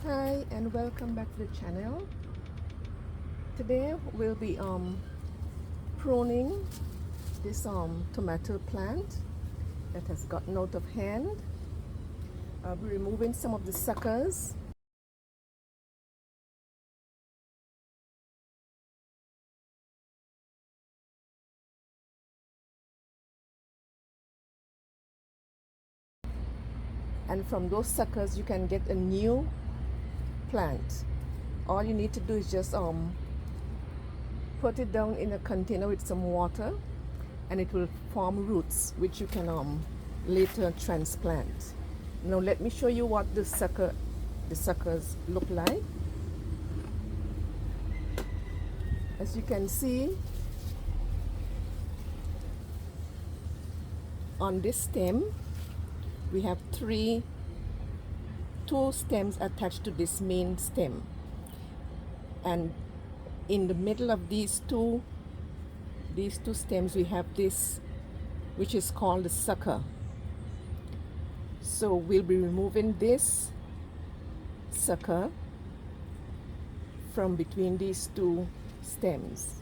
Hi and welcome back to the channel. Today we'll be pruning this tomato plant that has gotten out of hand. I'll be removing some of the suckers. And from those suckers you can get a new plant. All you need to do is just put it down in a container with some water and it will form roots which you can later transplant. Now let me show you what the suckers look like. As you can see, on this stem we have two stems attached to this main stem, and in the middle of these two stems we have this which is called the sucker. So we'll be removing this sucker from between these two stems.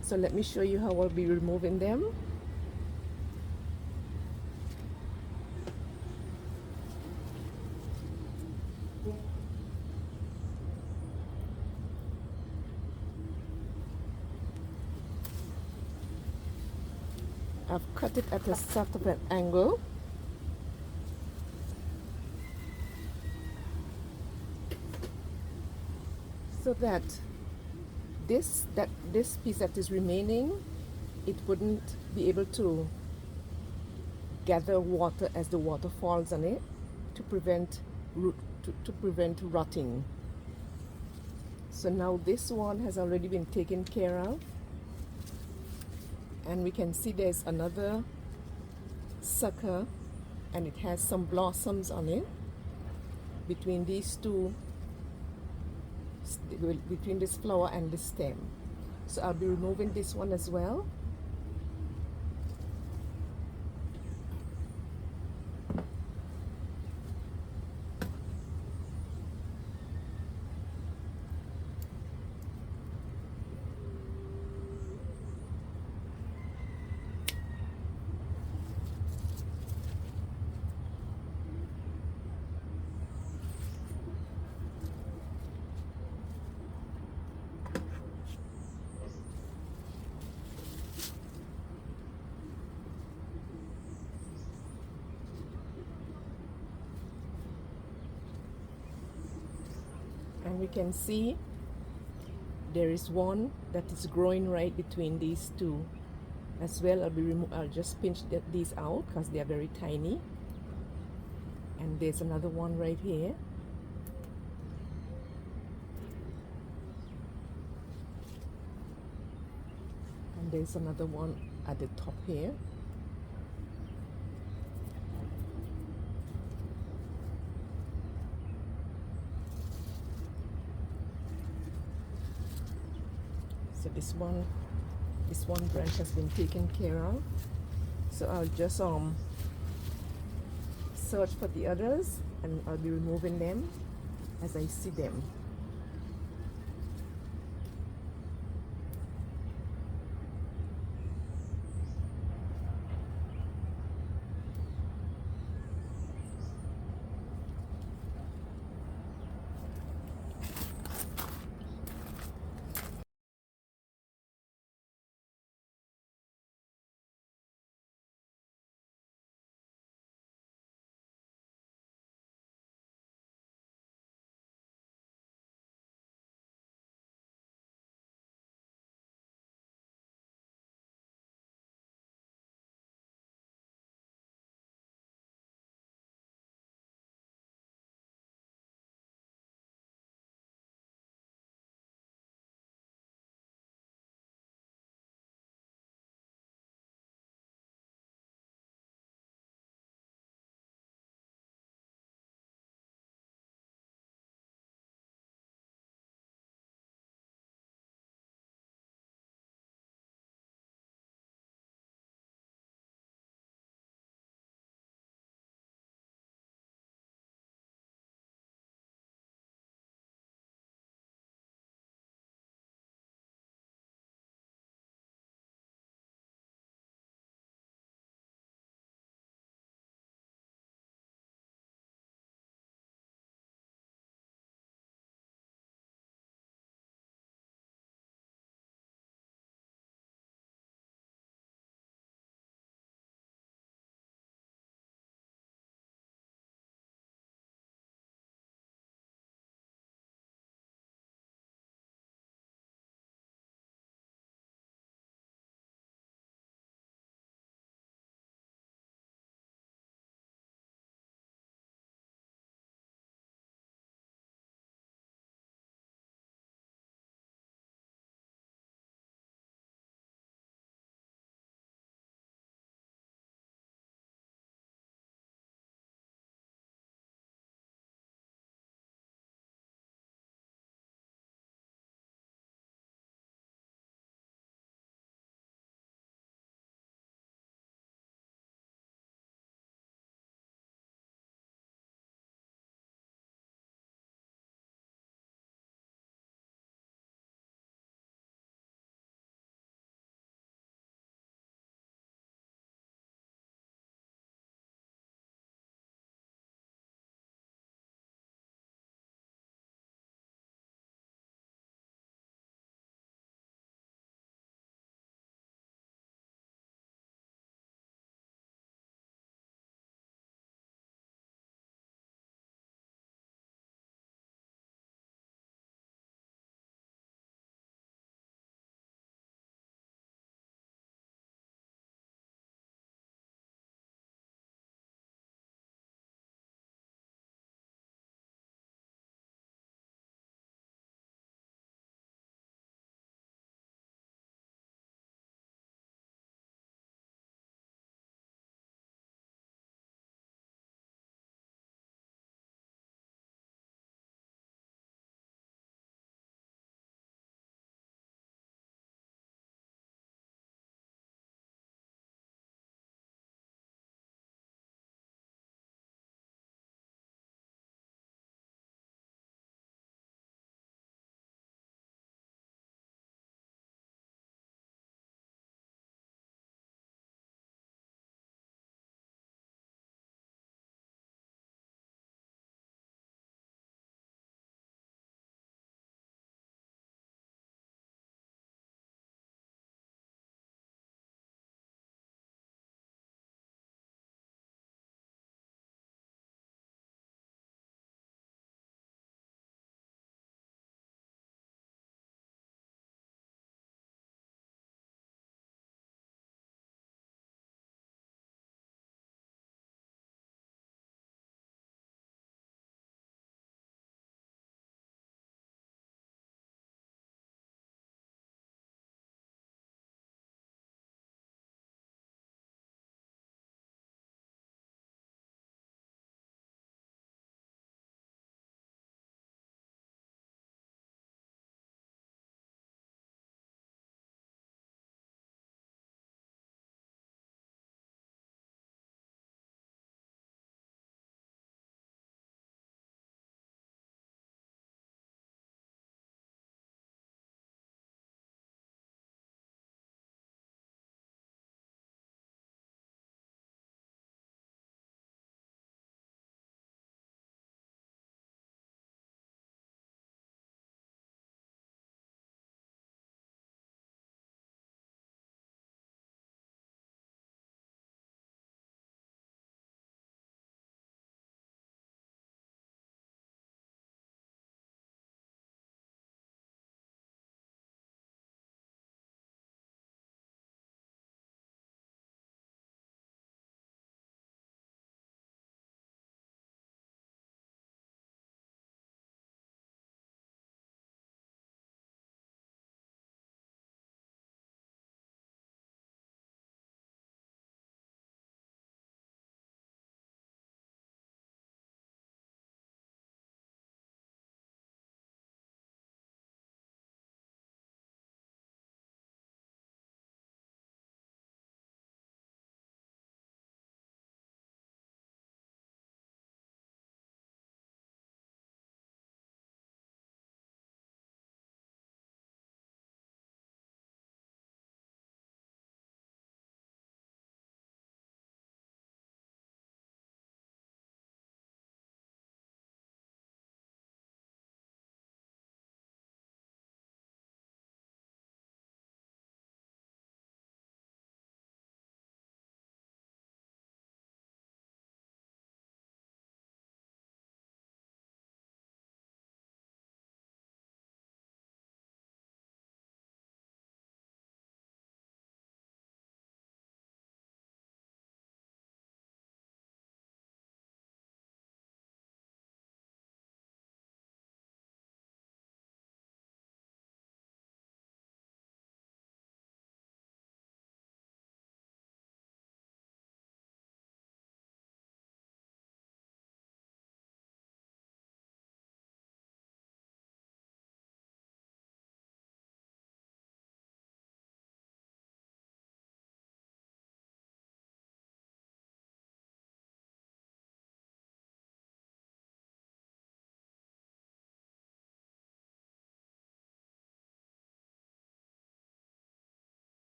So let me show you how I'll be removing them. I've cut it at a sort of an angle. So that this piece that is remaining, it wouldn't be able to gather water as the water falls on it to prevent rotting. So now this one has already been taken care of, and we can see there's another sucker and it has some blossoms on it between these two, between this flower and the stem. So I'll be removing this one as well. And we can see there is one that is growing right between these two as well. I'll just pinch these out because they are very tiny. And there's another one right here. And there's another one at the top here. So this one branch has been taken care of. So I'll just search for the others and I'll be removing them as I see them.